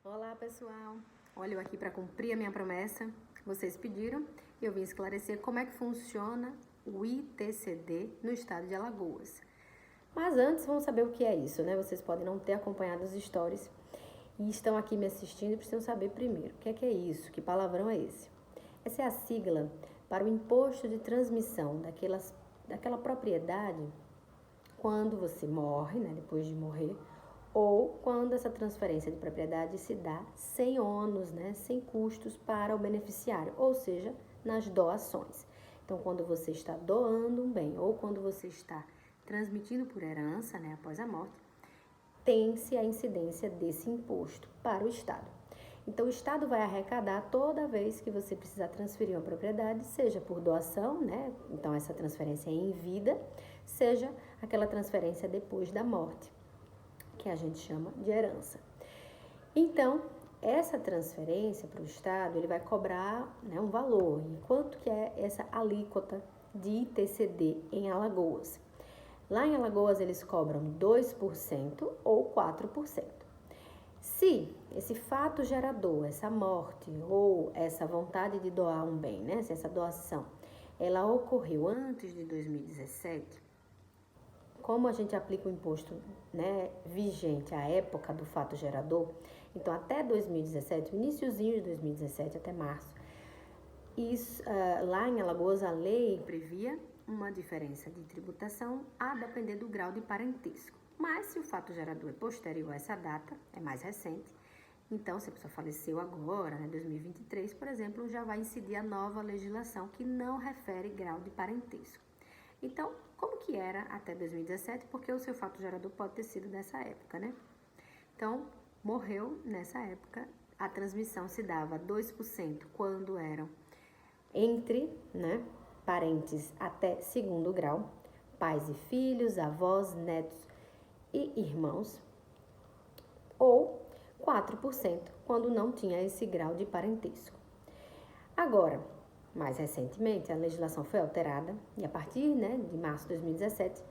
Olá pessoal, olha eu aqui para cumprir a minha promessa, vocês pediram e eu vim esclarecer como é que funciona o ITCD no estado de Alagoas. Mas antes vamos saber o que é isso, né? Vocês podem não ter acompanhado os stories e estão aqui me assistindo e precisam saber primeiro o que é isso, que palavrão é esse. Essa é a sigla para o imposto de transmissão daquela propriedade quando você morre, né, depois de morrer, ou quando essa transferência de propriedade se dá sem ônus, né, sem custos para o beneficiário, ou seja, nas doações. Então, quando você está doando um bem ou quando você está transmitindo por herança, né, após a morte, tem-se a incidência desse imposto para o Estado. Então, o Estado vai arrecadar toda vez que você precisar transferir uma propriedade, seja por doação, né? Então, essa transferência é em vida, seja aquela transferência depois da morte, que a gente chama de herança. Então, essa transferência para o Estado, ele vai cobrar, né, um valor. E quanto que é essa alíquota de ITCD em Alagoas? Lá em Alagoas, eles cobram 2% ou 4%. Se esse fato gerador, essa morte ou essa vontade de doar um bem, né, se essa doação, ela ocorreu antes de 2017, como a gente aplica o imposto, né, vigente à época do fato gerador, então até 2017, iniciozinho de 2017 até março, isso, lá em Alagoas a lei previa uma diferença de tributação a depender do grau de parentesco. Mas se o fato gerador é posterior a essa data, é mais recente, então se a pessoa faleceu agora, né, 2023, por exemplo, já vai incidir a nova legislação que não refere grau de parentesco. Então, como que era até 2017? Porque o seu fato gerador pode ter sido dessa época, né? Então, morreu nessa época, a transmissão se dava 2% quando eram entre, né, parentes até segundo grau, pais e filhos, avós, netos e irmãos, ou 4% quando não tinha esse grau de parentesco. Agora, mais recentemente, a legislação foi alterada e a partir, né, de março de 2017,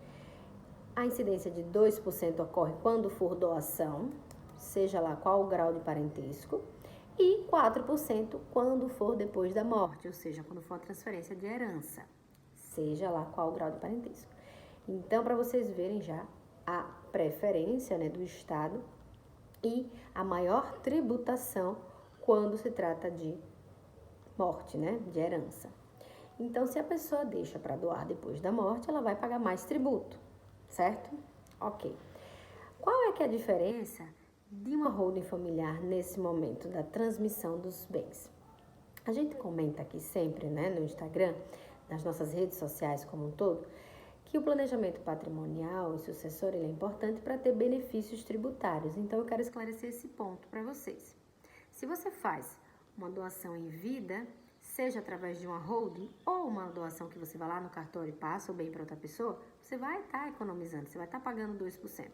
a incidência de 2% ocorre quando for doação, seja lá qual o grau de parentesco, e 4% quando for depois da morte, ou seja, quando for a transferência de herança, seja lá qual o grau de parentesco. Então, para vocês verem já a preferência, né, do Estado e a maior tributação quando se trata de morte, né, de herança. Então, se a pessoa deixa para doar depois da morte, ela vai pagar mais tributo, certo? Ok. Qual é que é a diferença de uma holding familiar nesse momento da transmissão dos bens? A gente comenta aqui sempre, né, no Instagram, nas nossas redes sociais como um todo, que o planejamento patrimonial e sucessório ele é importante para ter benefícios tributários. Então, eu quero esclarecer esse ponto para vocês. Se você faz uma doação em vida, seja através de uma holding ou uma doação que você vai lá no cartório e passa o bem para outra pessoa, você vai estar economizando, você vai estar pagando 2%.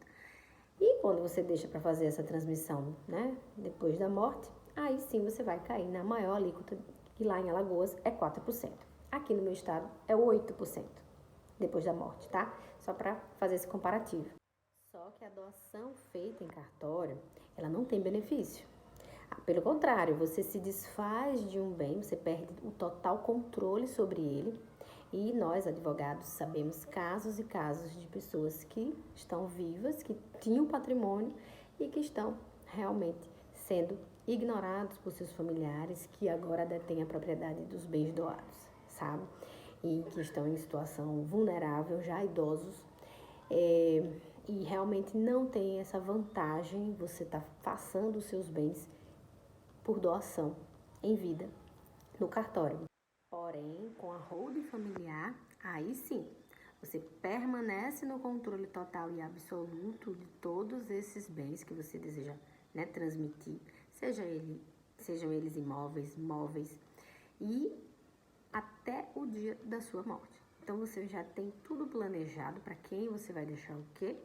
E quando você deixa para fazer essa transmissão, né, depois da morte, aí sim você vai cair na maior alíquota, que lá em Alagoas é 4%. Aqui no meu estado é 8% depois da morte, tá? Só para fazer esse comparativo. Só que a doação feita em cartório, ela não tem benefício. Pelo contrário, você se desfaz de um bem, você perde o total controle sobre ele. E nós, advogados, sabemos casos e casos de pessoas que estão vivas, que tinham patrimônio e que estão realmente sendo ignorados por seus familiares, que agora detêm a propriedade dos bens doados, sabe? E que estão em situação vulnerável, já idosos, e realmente não tem essa vantagem, você está passando os seus bens por doação em vida no cartório. Porém, com a holding familiar, aí sim, você permanece no controle total e absoluto de todos esses bens que você deseja, né, transmitir, sejam eles imóveis, móveis, e até o dia da sua morte. Então, você já tem tudo planejado para quem você vai deixar o quê.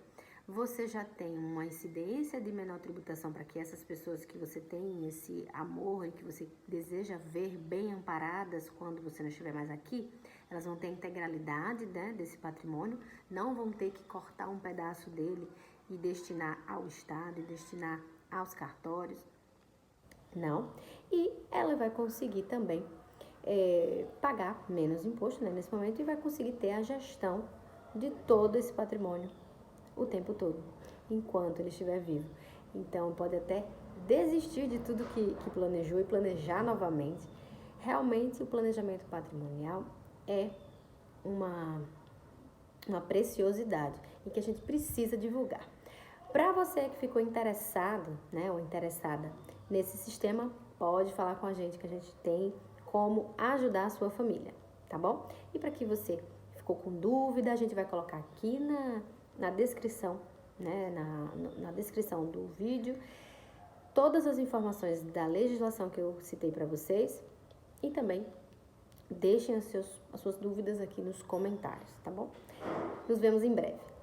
Você já tem uma incidência de menor tributação para que essas pessoas que você tem esse amor e que você deseja ver bem amparadas quando você não estiver mais aqui, elas vão ter a integralidade, né, desse patrimônio, não vão ter que cortar um pedaço dele e destinar ao Estado e destinar aos cartórios. Não. E ela vai conseguir também pagar menos imposto, né, nesse momento, e vai conseguir ter a gestão de todo esse patrimônio o tempo todo, enquanto ele estiver vivo. Então, pode até desistir de tudo que planejou e planejar novamente. Realmente, o planejamento patrimonial é uma preciosidade e que a gente precisa divulgar. Para você que ficou interessado, né, ou interessada nesse sistema, pode falar com a gente que a gente tem como ajudar a sua família, tá bom? E para que você ficou com dúvida, a gente vai colocar aqui na descrição, né, na descrição do vídeo, todas as informações da legislação que eu citei para vocês e também deixem as suas dúvidas aqui nos comentários, tá bom? Nos vemos em breve.